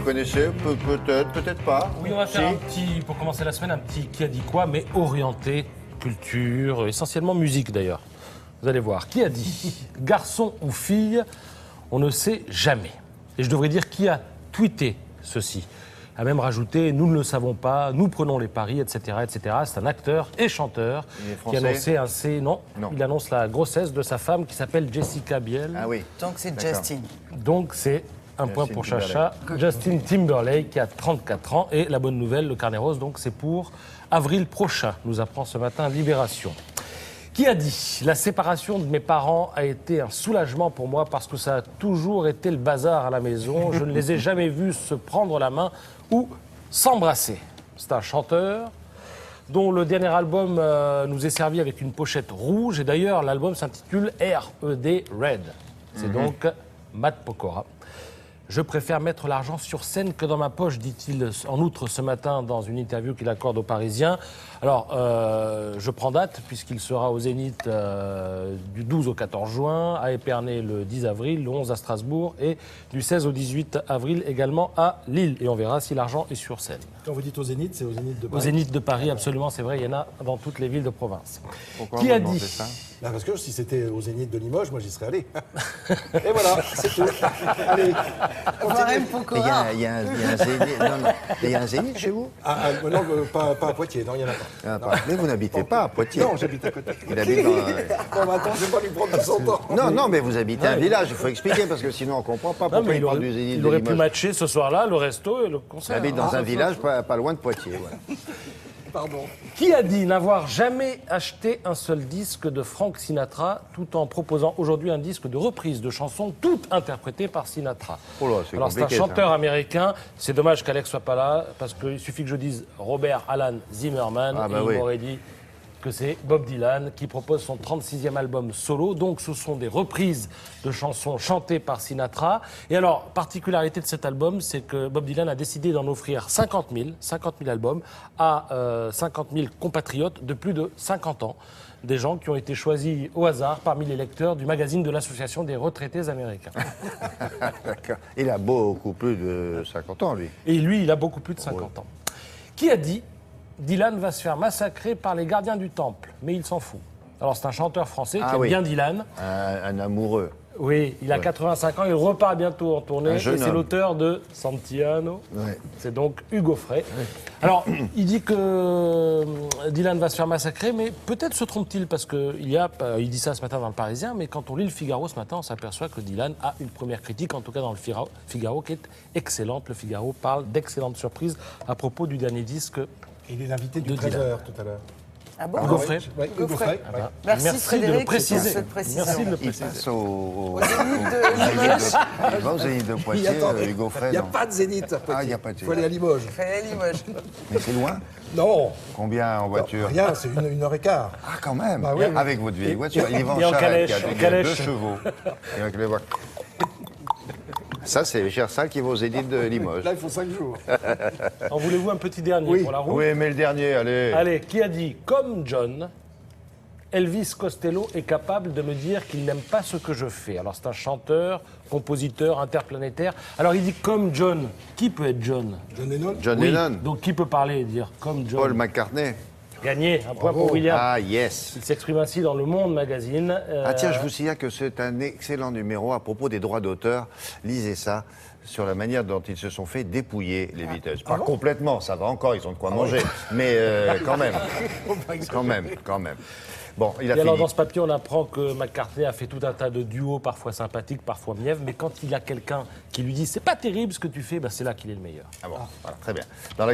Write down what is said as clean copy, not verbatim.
connaissez, peut-être, peut-être pas. Oui, on va faire Si. un petit, pour commencer la semaine, un petit qui a dit quoi, mais orienté culture, essentiellement musique d'ailleurs. Vous allez voir. Qui a dit garçon ou fille, on ne sait jamais. Et je devrais dire qui a tweeté ceci. A même rajouté, nous ne le savons pas, nous prenons les paris, etc., etc. C'est un acteur et chanteur Il est qui français annonçait un C. Non, Non. il annonce la grossesse de sa femme qui s'appelle Jessica Biel. Ah oui. Donc c'est D'accord. Justin. Donc c'est un point pour Timberlake. Chacha. Justin Timberlake qui a 34 ans. Et la bonne nouvelle, le carnet rose, donc c'est pour avril prochain, nous apprend ce matin Libération. Qui a dit la séparation de mes parents a été un soulagement pour moi parce que ça a toujours été le bazar à la maison. Je ne les ai jamais vus se prendre la main ou s'embrasser. C'est un chanteur dont le dernier album nous est servi avec une pochette rouge. Et d'ailleurs, l'album s'intitule R.E.D. Red. C'est donc Matt Pokora. Je préfère mettre l'argent sur scène que dans ma poche, dit-il en outre ce matin dans une interview qu'il accorde aux Parisiens. Alors, je prends date puisqu'il sera au Zénith du 12 au 14 juin, à Épernay le 10 avril, le 11 à Strasbourg et du 16 au 18 avril également à Lille. Et on verra si l'argent est sur scène. Quand vous dites au Zénith, c'est au Zénith de Au Paris. Zénith de Paris, absolument, c'est vrai, il y en a dans toutes les villes de province. Pourquoi Qui vous a demandez dit ça Là, parce que si c'était au Zénith de Limoges, moi j'y serais allé. Et voilà, c'est tout. Allez, Voir M. Il y Pokora. a, il y a un zénith. Non, non. Il y a un zénith chez vous non, pas à Poitiers, non, il n'y en a pas. Ah, pas. Mais vous n'habitez pas à Poitiers. Non, j'habite à côté. Il habite dans. Non, mais attends, je vais pas lui prendre de son temps. Non, non, mais vous habitez un village, il faut expliquer, parce que sinon on ne comprend pas Non, pourquoi mais il parle du Zénith il de aurait pu Limoges. matcher ce soir-là le resto et le Il concert. habite dans un village pas loin de Poitiers. Ouais. Pardon. Qui a dit n'avoir jamais acheté un seul disque de Frank Sinatra tout en proposant aujourd'hui un disque de reprise de chansons toutes interprétées par Sinatra? Oh là, c'est Alors c'est un compliqué, ça. chanteur américain, c'est dommage qu'Alex soit pas là parce qu'il suffit que je dise Robert Alan Zimmerman Ah bah et il oui. m'aurait dit que c'est Bob Dylan qui propose son 36e album solo. Donc ce sont des reprises de chansons chantées par Sinatra. Et alors, particularité de cet album, c'est que Bob Dylan a décidé d'en offrir 50 000 albums à 50 000 compatriotes de plus de 50 ans. Des gens qui ont été choisis au hasard parmi les lecteurs du magazine de l'Association des retraités américains. D'accord. Il a beaucoup plus de 50 ans, lui. Et lui, il a beaucoup plus de 50 ans. Qui a dit Dylan va se faire massacrer par les gardiens du temple, mais il s'en fout. Alors c'est un chanteur français qui Ah aime oui. bien Dylan. Un amoureux. Oui, il a 85 ans, il repart bientôt en tournée. Un Et jeune c'est homme. l'auteur de Santiano. Ouais. C'est donc Hugo Frey. Alors, il dit que Dylan va se faire massacrer, mais peut-être se trompe-t-il parce il dit ça ce matin dans le Parisien, mais quand on lit le Figaro ce matin, on s'aperçoit que Dylan a une première critique, en tout cas dans le Figaro, qui est excellente. Le Figaro parle d'excellentes surprises à propos du dernier disque. Il est l'invité du De Dylan. 13h tout à l'heure. Ah bon Hugo Frey. Oui, Hugo Frey. Ah bah, Merci, de le Frédéric, préciser. pour cette précision. Merci de le Il préciser. passe au Zénith de Limoges. Il va au Zénith de Il Poitiers, Hugo Frey. n'y a non. pas de Zénith à Poitiers. Ah, il y a pas de Il faut aller à Limoges. Fallait à Limoges. Mais c'est loin. Non, Combien en voiture? rien, c'est une heure et quart. Ah, quand même. Bah oui. Avec votre vieille voiture. Il va en Et en charrette, calèche, il y a en 2 calèche. chevaux. Et avec les voix. Ça, c'est Gersal qui va au Zénith de Limoges. Là, il faut 5 jours. En voulez-vous un petit dernier pour la route? Oui, mais le dernier, allez. Allez, qui a dit comme John, Elvis Costello est capable de me dire qu'il n'aime pas ce que je fais. Alors c'est un chanteur, compositeur, interplanétaire. Alors il dit comme John. Qui peut être John? John Lennon. John Oui. Lennon, Donc qui peut parler et dire comme John? Paul McCartney. Gagné, un point pour William. Ah, yes. Il s'exprime ainsi dans Le Monde magazine. Ah tiens, je vous signale que c'est un excellent numéro à propos des droits d'auteur. Lisez ça, sur la manière dont ils se sont fait dépouiller, les Beatles. Pas complètement, ça va encore, ils ont de quoi manger. Mais quand même. Quand même. Bon, il a Et alors fini. dans ce papier, on apprend que McCartney a fait tout un tas de duos, parfois sympathiques, parfois mièvres. Mais quand il y a quelqu'un qui lui dit c'est pas terrible ce que tu fais, ben c'est là qu'il est le meilleur. Ah bon, voilà, très bien. Dans la